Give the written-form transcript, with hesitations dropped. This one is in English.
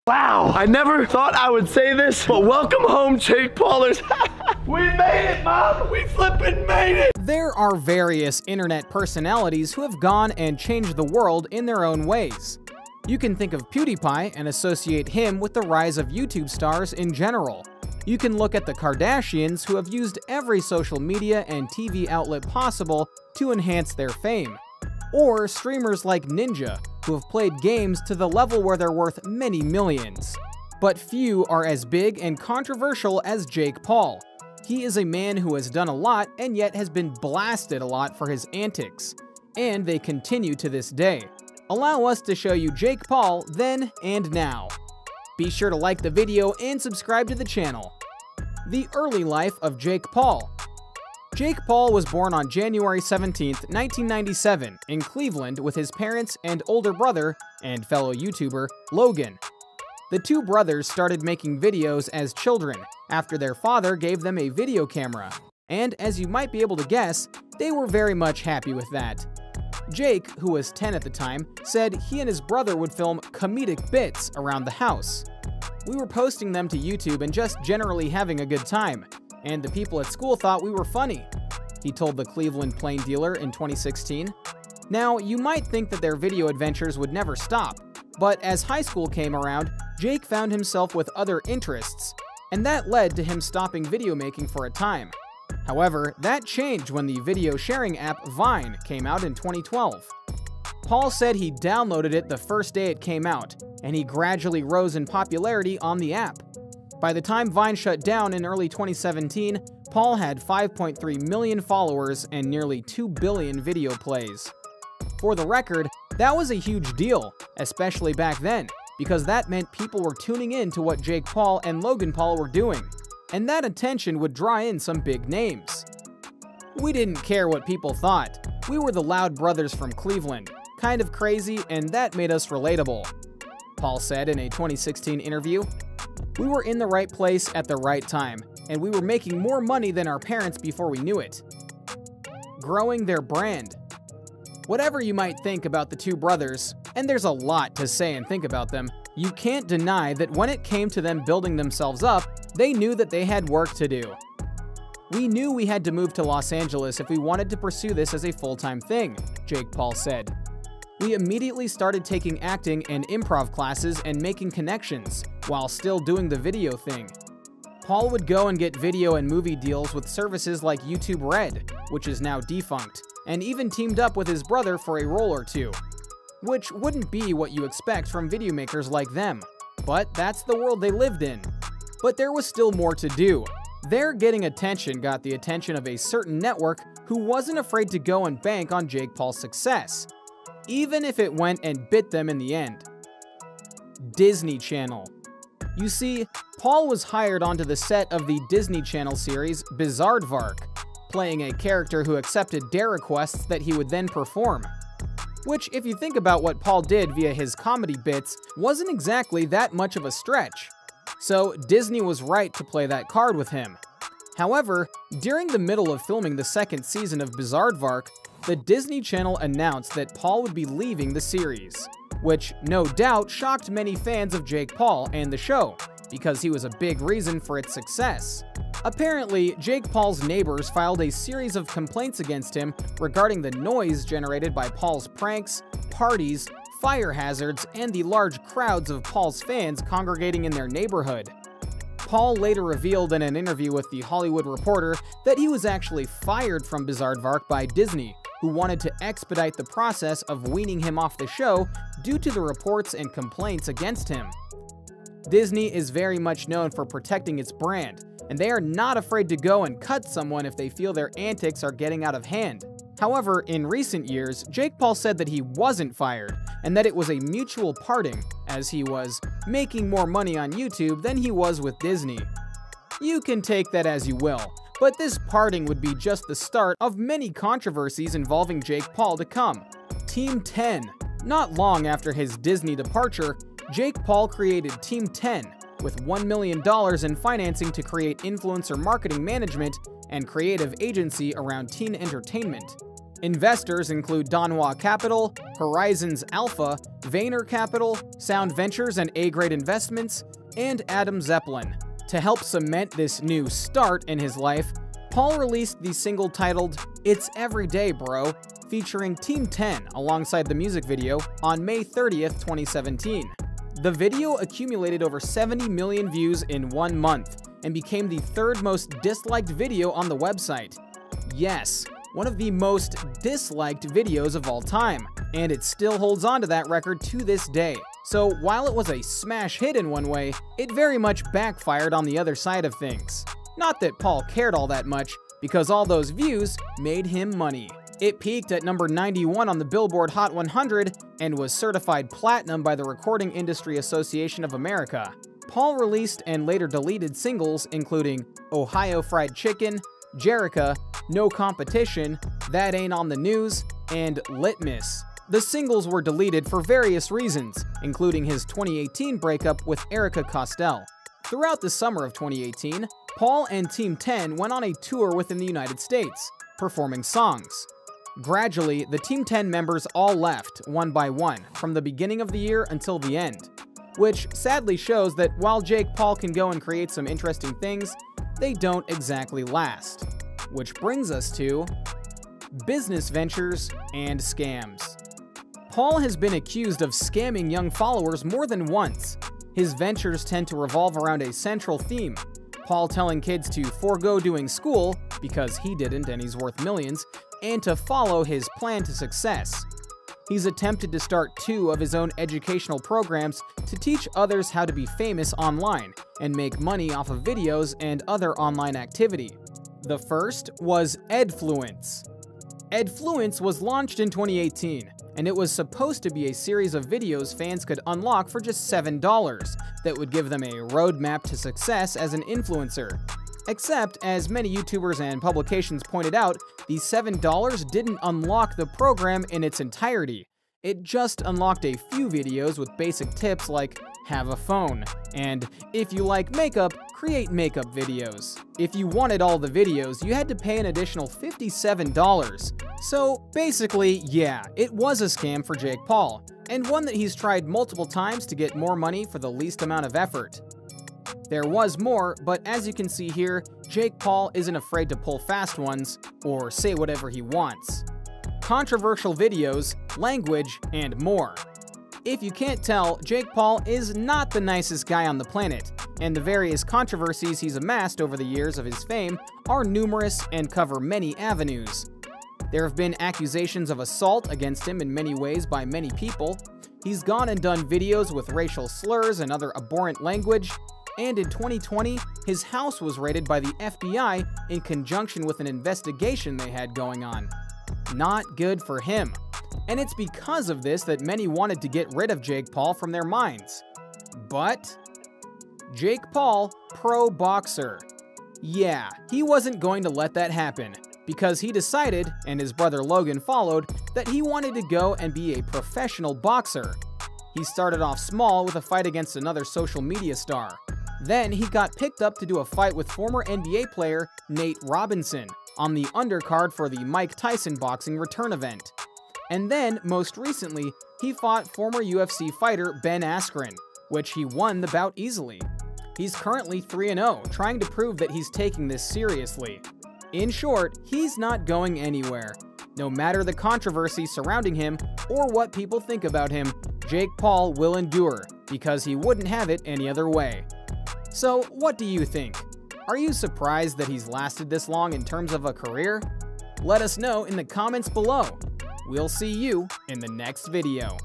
Wow, I never thought I would say this, but welcome home, Jake Paulers. We made it, Mom! We flippin' made it! There are various internet personalities who have gone and changed the world in their own ways. You can think of PewDiePie and associate him with the rise of YouTube stars in general. You can look at the Kardashians, who have used every social media and TV outlet possible to enhance their fame. Or streamers like Ninja, who have played games to the level where they're worth many millions. But few are as big and controversial as Jake Paul. He is a man who has done a lot and yet has been blasted a lot for his antics. And they continue to this day. Allow us to show you Jake Paul then and now. Be sure to like the video and subscribe to the channel. The early life of Jake Paul. Jake Paul was born on January 17, 1997, in Cleveland with his parents and older brother and fellow YouTuber, Logan. The two brothers started making videos as children after their father gave them a video camera, and as you might be able to guess, they were very much happy with that. Jake, who was 10 at the time, said he and his brother would film comedic bits around the house. We were posting them to YouTube and just generally having a good time, and the people at school thought we were funny, he told the Cleveland Plain Dealer in 2016. Now, you might think that their video adventures would never stop, but as high school came around, Jake found himself with other interests, and that led to him stopping video making for a time. However, that changed when the video sharing app Vine came out in 2012. Paul said he downloaded it the first day it came out, and he gradually rose in popularity on the app. By the time Vine shut down in early 2017, Paul had 5.3 million followers and nearly 2 billion video plays. For the record, that was a huge deal, especially back then, because that meant people were tuning in to what Jake Paul and Logan Paul were doing, and that attention would draw in some big names. We didn't care what people thought. We were the loud brothers from Cleveland, kind of crazy, and that made us relatable, Paul said in a 2016 interview. We were in the right place at the right time, and we were making more money than our parents before we knew it. Growing their brand. Whatever you might think about the two brothers, and there's a lot to say and think about them, you can't deny that when it came to them building themselves up, they knew that they had work to do. We knew we had to move to Los Angeles if we wanted to pursue this as a full-time thing, Jake Paul said. We immediately started taking acting and improv classes and making connections, while still doing the video thing. Paul would go and get video and movie deals with services like YouTube Red, which is now defunct, and even teamed up with his brother for a role or two. Which wouldn't be what you expect from video makers like them, but that's the world they lived in. But there was still more to do. Their getting attention got the attention of a certain network who wasn't afraid to go and bank on Jake Paul's success, even if it went and bit them in the end. Disney Channel. You see, Paul was hired onto the set of the Disney Channel series Bizaardvark, playing a character who accepted dare requests that he would then perform. Which, if you think about what Paul did via his comedy bits, wasn't exactly that much of a stretch. So Disney was right to play that card with him. However, during the middle of filming the second season of Bizaardvark, the Disney Channel announced that Paul would be leaving the series, which no doubt shocked many fans of Jake Paul and the show, because he was a big reason for its success. Apparently, Jake Paul's neighbors filed a series of complaints against him regarding the noise generated by Paul's pranks, parties, fire hazards, and the large crowds of Paul's fans congregating in their neighborhood. Paul later revealed in an interview with The Hollywood Reporter that he was actually fired from Bizaardvark by Disney, who wanted to expedite the process of weaning him off the show due to the reports and complaints against him. Disney is very much known for protecting its brand, and they are not afraid to go and cut someone if they feel their antics are getting out of hand. However, in recent years, Jake Paul said that he wasn't fired, and that it was a mutual parting, as he was making more money on YouTube than he was with Disney. You can take that as you will, but this parting would be just the start of many controversies involving Jake Paul to come. Team 10. Not long after his Disney departure, Jake Paul created Team 10, with $1 million in financing to create influencer marketing management and creative agency around teen entertainment. Investors include Donghua Capital, Horizons Alpha, Vayner Capital, Sound Ventures and A-Grade Investments, and Adam Zeppelin. To help cement this new start in his life, Paul released the single titled "It's Everyday Bro," featuring Team 10 alongside the music video on May 30th, 2017. The video accumulated over 70 million views in 1 month and became the third most disliked video on the website. Yes, one of the most disliked videos of all time, and it still holds on to that record to this day. So while it was a smash hit in one way, it very much backfired on the other side of things. Not that Paul cared all that much, because all those views made him money. It peaked at number 91 on the Billboard Hot 100 and was certified platinum by the Recording Industry Association of America. Paul released and later deleted singles including Ohio Fried Chicken, Jerica, No Competition, That Ain't on the News, and Litmus. The singles were deleted for various reasons, including his 2018 breakup with Erica Costell. Throughout the summer of 2018, Paul and Team 10 went on a tour within the United States, performing songs. Gradually, the Team 10 members all left, one by one, from the beginning of the year until the end, which sadly shows that while Jake Paul can go and create some interesting things, they don't exactly last. Which brings us to business ventures and scams. Paul has been accused of scamming young followers more than once. His ventures tend to revolve around a central theme: Paul telling kids to forego doing school, because he didn't and he's worth millions, and to follow his plan to success. He's attempted to start 2 of his own educational programs to teach others how to be famous online and make money off of videos and other online activity. The first was Edfluence. Edfluence was launched in 2018, and it was supposed to be a series of videos fans could unlock for just $7 that would give them a roadmap to success as an influencer. Except, as many YouTubers and publications pointed out, the $7 didn't unlock the program in its entirety. It just unlocked a few videos with basic tips like have a phone, and if you like makeup, create makeup videos. If you wanted all the videos, you had to pay an additional $57. So basically, yeah, it was a scam for Jake Paul, and one that he's tried multiple times to get more money for the least amount of effort. There was more, but as you can see here, Jake Paul isn't afraid to pull fast ones, or say whatever he wants. Controversial videos, language, and more. If you can't tell, Jake Paul is not the nicest guy on the planet, and the various controversies he's amassed over the years of his fame are numerous and cover many avenues. There have been accusations of assault against him in many ways by many people. He's gone and done videos with racial slurs and other abhorrent language, and in 2020, his house was raided by the FBI in conjunction with an investigation they had going on. Not good for him. And it's because of this that many wanted to get rid of Jake Paul from their minds. But Jake Paul, pro boxer. Yeah, he wasn't going to let that happen, because he decided, and his brother Logan followed, that he wanted to go and be a professional boxer. He started off small with a fight against another social media star. Then he got picked up to do a fight with former NBA player Nate Robinson on the undercard for the Mike Tyson boxing return event. And then, most recently, he fought former UFC fighter Ben Askren, which he won the bout easily. He's currently 3-0, trying to prove that he's taking this seriously. In short, he's not going anywhere. No matter the controversy surrounding him or what people think about him, Jake Paul will endure, because he wouldn't have it any other way. So, what do you think? Are you surprised that he's lasted this long in terms of a career? Let us know in the comments below. We'll see you in the next video.